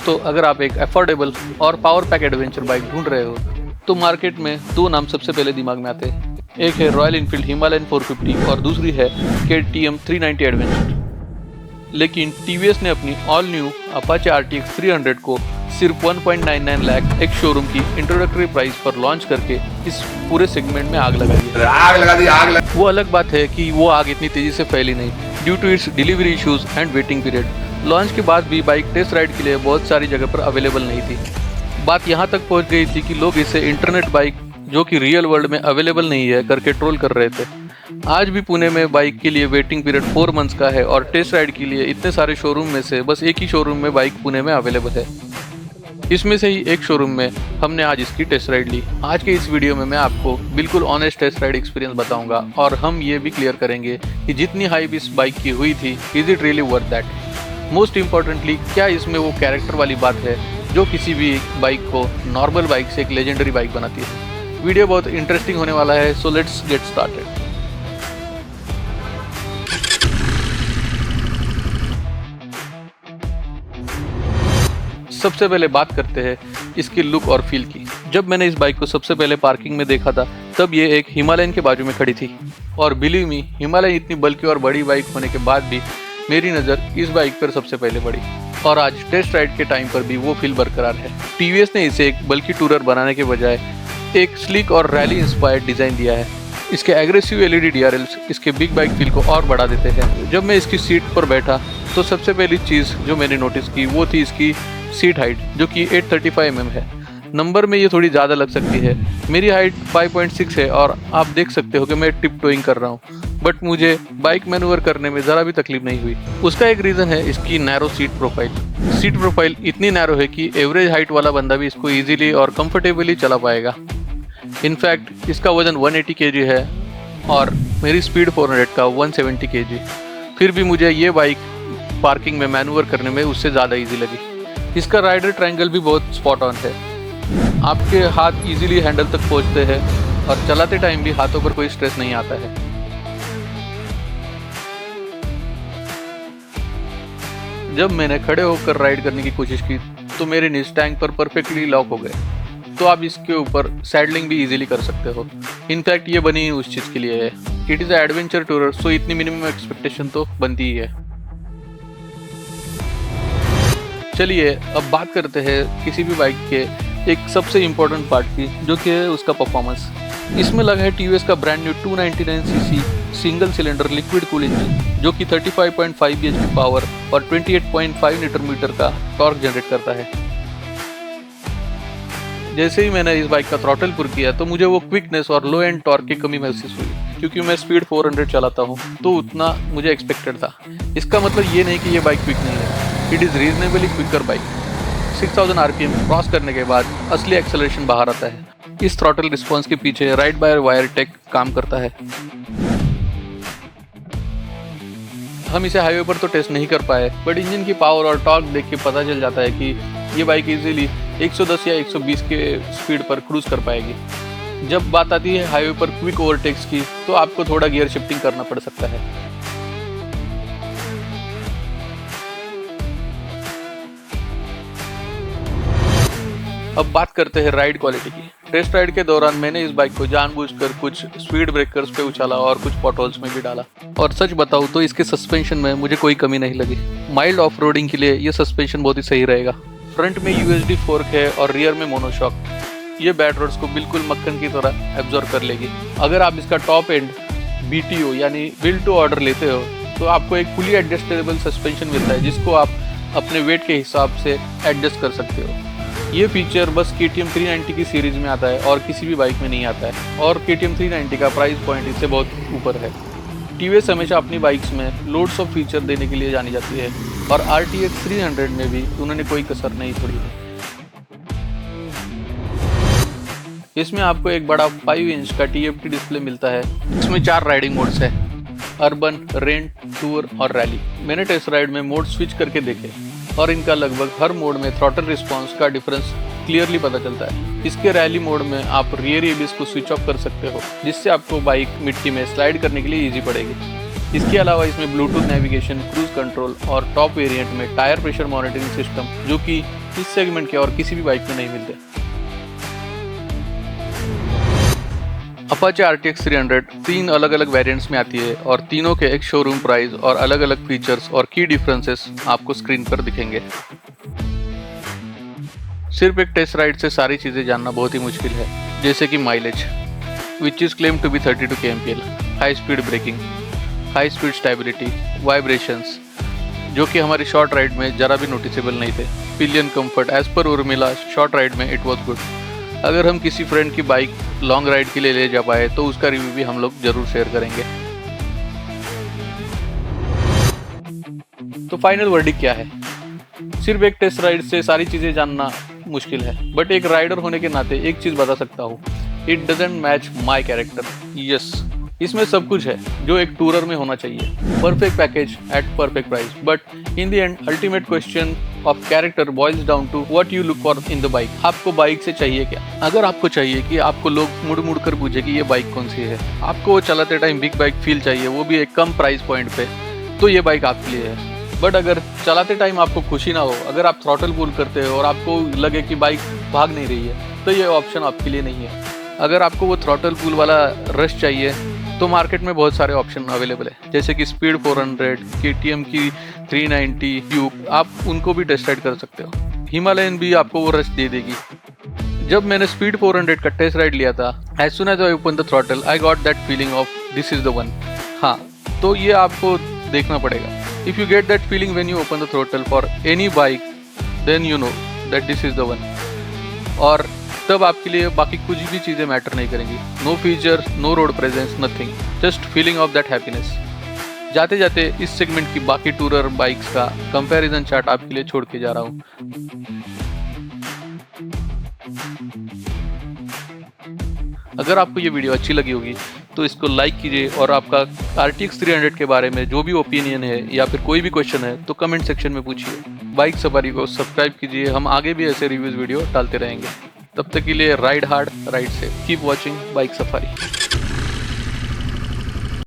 दोस्तों, अगर आप एक अफोर्डेबल और पावर पैक एडवेंचर बाइक ढूंढ रहे हो तो मार्केट में दो नाम सबसे पहले दिमाग में आते हैं। एक है रॉयल इनफील्ड हिमालयन 450 और दूसरी है KTM 390 एडवेंचर। लेकिन टीवीएस ने अपनी ऑल न्यू अपाचे RTX 300 को सिर्फ 1.99 लाख एक शोरूम की इंट्रोडक्टरी प्राइस पर लॉन्च करके इस पूरे सेगमेंट में आग लगा दी। वो अलग बात है कि वो आग इतनी तेजी से फैली नहीं due to its delivery issues and waiting period. Launch के बाद भी बाइक टेस्ट राइड के लिए बहुत सारी जगह पर अवेलेबल नहीं थी। बात यहाँ तक पहुँच गई थी कि लोग इसे इंटरनेट बाइक जो कि रियल वर्ल्ड में अवेलेबल नहीं है करके ट्रोल कर रहे थे। आज भी पुणे में बाइक के लिए वेटिंग पीरियड 4 मंथ्स का है और टेस्ट राइड के लिए इतने सारे शोरूम में से बस एक ही शोरूम में बाइक पुणे में अवेलेबल है। इसमें से ही एक शोरूम में हमने आज इसकी टेस्ट राइड ली। आज के इस वीडियो में मैं आपको बिल्कुल ऑनेस्ट टेस्ट राइड एक्सपीरियंस बताऊंगा और हम ये भी क्लियर करेंगे कि जितनी हाइप इस बाइक की हुई थी, is it really worth that. Most importantly, क्या इसमें वो कैरेक्टर वाली बात है जो किसी भी बाइक को नॉर्मल बाइक से एक लेजेंडरी बाइक बनाती है। वीडियो बहुत इंटरेस्टिंग होने वाला है, सो लेट्स गेट स्टार्टेड। सबसे पहले बात करते हैं इसकी लुक और फील की। जब मैंने इस बाइक को सबसे पहले पार्किंग में देखा था तब ये एक हिमालयन के बाजू में खड़ी थी और बिलीव मी, हिमालयन इतनी बल्कि और बड़ी बाइक होने के बाद भी मेरी नज़र इस बाइक पर सबसे पहले पड़ी और आज टेस्ट राइड के टाइम पर भी वो फील बरकरार है। टीवीएस ने इसे एक बल्कि टूरर बनाने के बजाय एक स्लीक और रैली इंस्पायर्ड डिज़ाइन दिया है। इसके एग्रेसिव LED DRLs इसके बिग बाइक फील को और बढ़ा देते हैं। जब मैं इसकी सीट पर बैठा तो सबसे पहली चीज़ जो मैंने नोटिस की वो थी इसकी सीट हाइट, जो कि 835 mm है। नंबर में ये थोड़ी ज़्यादा लग सकती है। मेरी हाइट 5.6 है और आप देख सकते हो कि मैं टिप टोइंग कर रहा हूँ, बट मुझे बाइक मैनूवर करने में ज़रा भी तकलीफ नहीं हुई। उसका एक रीज़न है इसकी narrow seat profile. Seat profile इतनी नैरो है कि एवरेज हाइट वाला बंदा भी इसको ईजिली और कंफर्टेबली चला पाएगा। इनफैक्ट इसका वजन 180 kg है और मेरी स्पीड 400 का 170 kg। फिर भी मुझे ये बाइक पार्किंग में मैनूवर करने में उससे ज़्यादा ईजी लगी। इसका राइडर ट्रायंगल भी बहुत स्पॉट ऑन है। आपके हाथ इजीली हैंडल तक पहुंचते हैं और चलाते टाइम भी हाथों पर कोई स्ट्रेस नहीं आता है। जब मैंने खड़े होकर राइड करने की कोशिश की तो मेरे नीज टैंक पर परफेक्टली लॉक हो गए। तो आप इसके ऊपर सैडलिंग भी इजीली कर सकते हो। इनफैक्ट ये बनी उस चीज़ के लिए है। इट इज़ एडवेंचर टूरर, सो इतनी मिनिमम एक्सपेक्टेशन तो बनती ही है। चलिए अब बात करते हैं किसी भी बाइक के एक सबसे इम्पोर्टेंट पार्ट की, जो कि है उसका परफॉर्मेंस। इसमें लगा है टीवीएस का brand new 299cc single cylinder liquid cool engine, जो कि 35.5 bhp पावर और 28.5 Nm का टॉर्क जनरेट करता है। जैसे ही मैंने इस बाइक का थ्रॉटल पुर किया तो मुझे वो क्विकनेस और लो एंड टॉर्क की कमी महसूस हुई, क्योंकि मैं स्पीड 400 चलाता हूँ तो उतना मुझे एक्सपेक्टेड था। इसका मतलब ये नहीं कि ये बाइक क्विक नहीं है, it is reasonably quicker bike. 6000 RPM cross करने के बाद असली एक्सेलरेशन बाहर आता है। इस थ्रॉटल रिस्पॉन्स के पीछे राइड बाय वायर टेक काम करता है। हम इसे हाईवे पर तो टेस्ट नहीं कर पाए, बट इंजन की पावर और टॉर्क देख के पता चल जाता है कि ये बाइक इजीली 110 या 120 के स्पीड पर क्रूज कर पाएगी। जब बात आती है हाईवे पर क्विक ओवरटेक्स की तो आपको थोड़ा गियर शिफ्टिंग करना पड़ सकता है। अब बात करते हैं राइड क्वालिटी की। टेस्ट राइड के दौरान मैंने इस बाइक को जानबूझकर कुछ स्पीड ब्रेकर्स पे उछाला और कुछ पॉटहोल्स में भी डाला, और सच बताऊं तो इसके सस्पेंशन में मुझे कोई कमी नहीं लगी। माइल्ड ऑफ रोडिंग के लिए ये सस्पेंशन बहुत ही सही रहेगा। फ्रंट में USD फोर्क है और रियर में मोनोशॉक। ये बैड रोड्स को बिल्कुल मक्खन की तरह एब्जॉर्ब कर लेगी। अगर आप इसका टॉप एंड BTO यानी बिल्ड टू ऑर्डर लेते हो तो आपको एक फुली एडजस्टेबल सस्पेंशन मिलता है, जिसको आप अपने वेट के हिसाब से एडजस्ट कर सकते हो। ये फीचर बस KTM 390 की सीरीज में आता है और किसी भी बाइक में नहीं आता है, और KTM 390 का प्राइस पॉइंट इससे बहुत ऊपर है। टीवीएस हमेशा अपनी बाइक्स में लोड्स ऑफ फीचर देने के लिए जानी जाती है और RTX 300 में भी उन्होंने कोई कसर नहीं छोड़ी है। इसमें आपको एक बड़ा 5 इंच का TFT डिस्प्ले मिलता है। इसमें 4 राइडिंग मोड्स है, अर्बन, रेंट, टूर और रैली। मैंने टेस्ट राइड में मोड स्विच करके देखे और इनका लगभग हर मोड में थ्रॉटल रिस्पॉन्स का डिफरेंस क्लियरली पता चलता है। इसके रैली मोड में आप रियर एबीएस को स्विच ऑफ कर सकते हो, जिससे आपको बाइक मिट्टी में स्लाइड करने के लिए ईजी पड़ेगी। इसके अलावा इसमें ब्लूटूथ नेविगेशन, क्रूज कंट्रोल और टॉप वेरिएंट में टायर प्रेशर मॉनिटरिंग सिस्टम, जो कि इस सेगमेंट के और किसी भी बाइक में नहीं मिलते। अपाचे RTX 300 3 अलग अलग वेरिएंट्स में आती है और तीनों के एक शोरूम प्राइस और अलग अलग फीचर्स और की डिफरेंसेस आपको स्क्रीन पर दिखेंगे। सिर्फ एक टेस्ट राइड से सारी चीज़ें जानना बहुत ही मुश्किल है, जैसे कि mileage which is claim to be 32 kmpl, high speed braking, high speed stability, vibrations जो कि हमारी शॉर्ट राइड में ज़रा भी नोटिसेबल नहीं थे, पिलियन कंफर्ट एज पर उर्मिला शॉर्ट राइड में इट वॉज गुड। अगर हम किसी फ्रेंड की बाइक लॉन्ग राइड के लिए ले जा पाए तो उसका रिव्यू भी हम लोग जरूर शेयर करेंगे। तो फाइनल वर्डिक्ट क्या है? सिर्फ एक टेस्ट राइड से सारी चीज़ें जानना मुश्किल है, बट एक राइडर होने के नाते एक चीज़ बता सकता हूँ, it doesn't match my character. Yes, इसमें सब कुछ है जो एक टूरर में होना चाहिए, perfect package at perfect price, but in the end ultimate question of character boils down to what you look for in the bike. आपको बाइक से चाहिए क्या? अगर आपको चाहिए कि आपको लोग मुड़ मुड़ कर पूछे कि ये बाइक कौन सी है, आपको वो चलाते टाइम बिग बाइक फील चाहिए, वो भी एक कम प्राइस पॉइंट पे, तो ये बाइक आपके लिए है। बट अगर चलाते टाइम आपको खुशी ना हो, अगर आप थ्रॉटल पुल करते हो और आपको लगे कि बाइक भाग नहीं रही है, तो ये ऑप्शन आपके लिए नहीं है। अगर आपको वो थ्रॉटल पुल वाला रश चाहिए तो मार्केट में बहुत सारे ऑप्शन अवेलेबल है, जैसे कि स्पीड 400, KTM की 390 ट्यूब, आप उनको भी टेस्ट राइड कर सकते हो। हिमालयन भी आपको वो रश दे देगी। जब मैंने स्पीड 400 का टेस्ट राइड लिया था, as soon as I open the throttle I got that feeling of this is the one. हाँ, तो ये आपको देखना पड़ेगा। If you get that feeling when you open the throttle for any bike, then you know that this is the one. और तब आपके लिए बाकी कुछ भी चीज़ें मैटर नहीं करेंगी, no feature, no road presence, nothing, just feeling of that happiness. जाते जाते इस सेगमेंट की बाकी टूरर बाइक्स का कंपैरिजन चार्ट आपके लिए छोड़ के जा रहा हूँ। अगर आपको ये वीडियो अच्छी लगी होगी तो इसको लाइक कीजिए और आपका RTX 300 के बारे में जो भी ओपिनियन है या फिर कोई भी क्वेश्चन है तो कमेंट सेक्शन में पूछिए। बाइक सफारी को सब्सक्राइब कीजिए, हम आगे भी ऐसे रिव्यूज़ वीडियो डालते रहेंगे। तब तक के लिए ride hard, ride safe, keep watching bike safari.